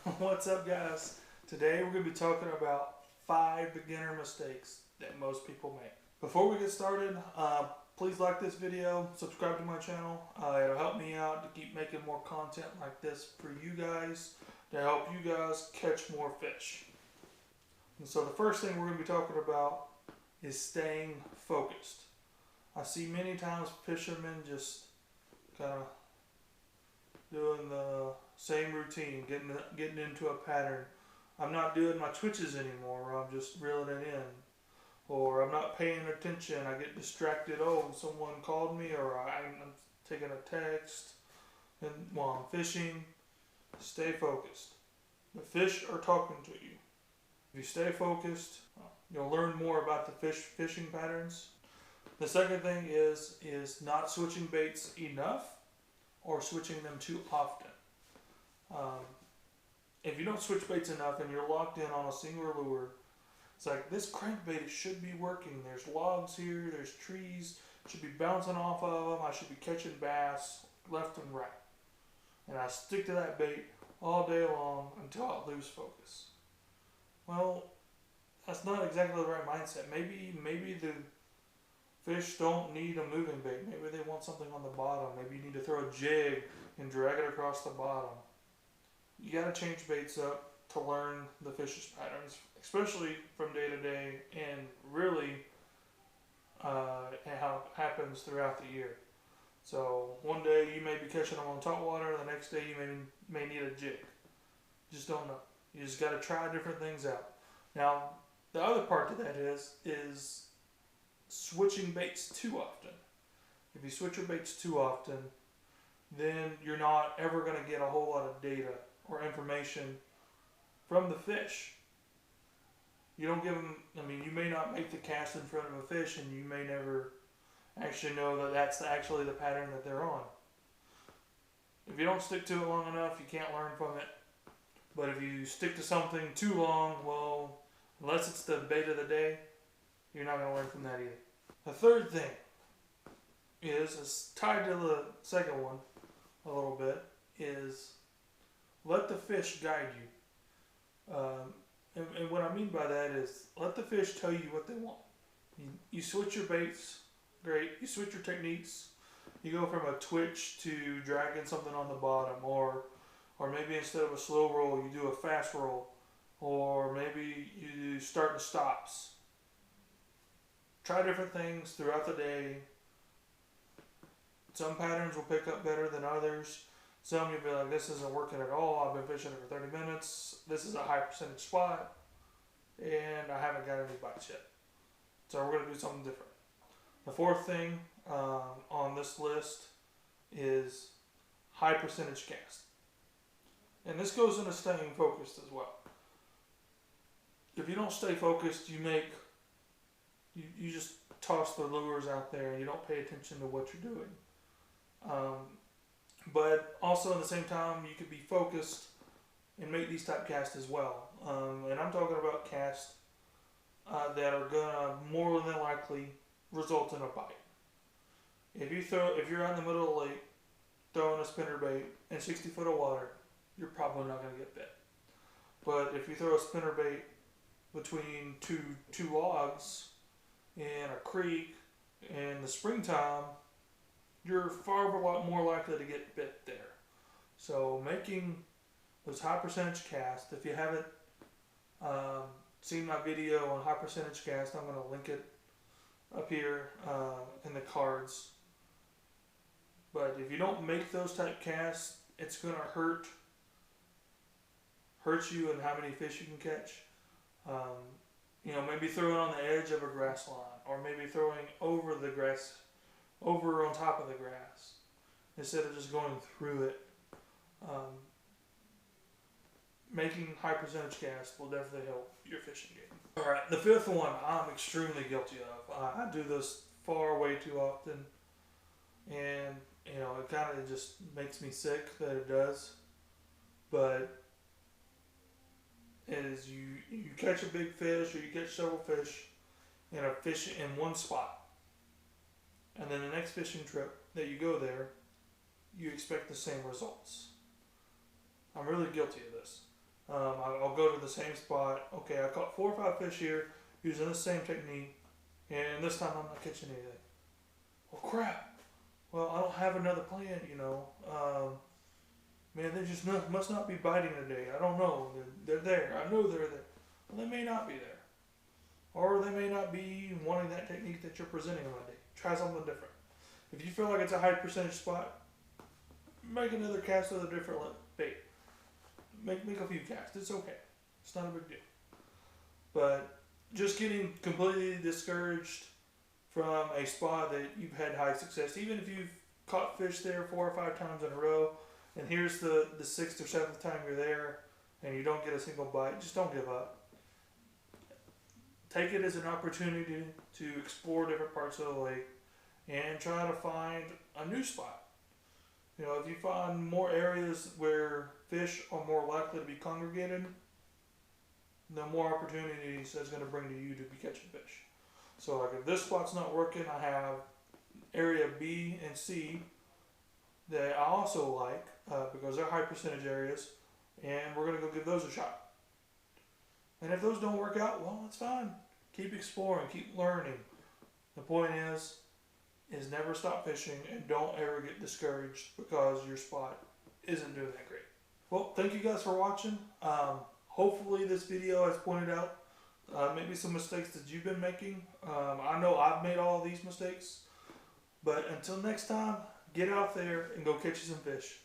What's up, guys? Today we're going to be talking about 5 beginner mistakes that most people make. Before we get started, please like this video, subscribe to my channel. It'll help me out to keep making more content like this for you guys, to help you guys catch more fish. And so the first thing we're going to be talking about is staying focused. I see many times fishermen just kind of doing the same routine, getting into a pattern. I'm not doing my twitches anymore, I'm just reeling it in. Or I'm not paying attention, I get distracted, oh, someone called me, or I'm taking a text and while I'm fishing. Stay focused. The fish are talking to you. If you stay focused, you'll learn more about the fishing patterns. The second thing is not switching baits enough or switching them too often. If you don't switch baits enough and you're locked in on a single lure, it's like, this crankbait, it should be working. There's logs here, there's trees, it should be bouncing off of them, I should be catching bass left and right. And I stick to that bait all day long until I lose focus. Well, that's not exactly the right mindset. Maybe the fish don't need a moving bait. Maybe they want something on the bottom. Maybe you need to throw a jig and drag it across the bottom. You got to change baits up to learn the fish's patterns, especially from day to day, and really how it happens throughout the year. So one day you may be catching them on top water, the next day you may need a jig. Just don't know. You just got to try different things out. Now, the other part to that is switching baits too often. If you switch your baits too often, then you're not ever going to get a whole lot of data or information from the fish. You don't give them, you may not make the cast in front of a fish, and you may never actually know that that's actually the pattern that they're on. If you don't stick to it long enough, you can't learn from it. But if you stick to something too long, well, unless it's the bait of the day, you're not going to learn from that either. The third thing is tied to the second one a little bit, is let the fish guide you. And what I mean by that is let the fish tell you what they want. You switch your baits, great. You switch your techniques. You go from a twitch to dragging something on the bottom, or maybe instead of a slow roll, you do a fast roll, or maybe you do start and stops. Try different things throughout the day. Some patterns will pick up better than others. Some you'll be like, this isn't working at all. I've been fishing it for 30 minutes. This is a high percentage spot, and I haven't got any bites yet. So we're going to do something different. The fourth thing on this list is high percentage cast. And this goes into staying focused as well. If you don't stay focused, you just toss the lures out there and you don't pay attention to what you're doing. But also at the same time, you could be focused and make these type casts as well. And I'm talking about casts that are gonna more than likely result in a bite. If you're out in the middle of the lake throwing a spinnerbait in 60 foot of water, you're probably not gonna get bit. But if you throw a spinnerbait between two logs in a creek in the springtime, you're far a lot more likely to get bit there. So making those high percentage casts, if you haven't seen my video on high percentage cast, I'm going to link it up here in the cards. But if you don't make those type casts, it's going to hurt you in how many fish you can catch. Maybe throwing on the edge of a grass line, or maybe throwing over the grass, over on top of the grass, instead of just going through it. Making high percentage casts will definitely help your fishing game. Alright, the fifth one I'm extremely guilty of. I do this far way too often, and it kind of just makes me sick that it does. But is you catch a big fish, or you catch several fish in one spot, and then the next fishing trip that you go there, you expect the same results. I'm really guilty of this. I'll go to the same spot. Okay, I caught 4 or 5 fish here using the same technique, and this time I'm not catching anything. Well, crap. Well, I don't have another plan, you know. Man, they just must not be biting today. I don't know. They're there. I know they're there. Well, they may not be there. Or they may not be wanting that technique that you're presenting on that day. Try something different. If you feel like it's a high percentage spot, make another cast with a different bait. Make a few casts. It's okay. It's not a big deal. But just getting completely discouraged from a spot that you've had high success, even if you've caught fish there 4 or 5 times in a row, and here's the 6th or 7th time you're there and you don't get a single bite, just don't give up. Take it as an opportunity to explore different parts of the lake and try to find a new spot. You know, if you find more areas where fish are more likely to be congregated, the more opportunities that's going to bring to you to be catching fish. So like if this spot's not working, I have area B and C that I also like because they're high percentage areas, and we're going to go give those a shot. And if those don't work out, well, that's fine. Keep exploring, keep learning. The point is never stop fishing and don't ever get discouraged because your spot isn't doing that great. Well, thank you guys for watching. Hopefully this video has pointed out maybe some mistakes that you've been making. I know I've made all of these mistakes. But until next time, get out there and go catch you some fish.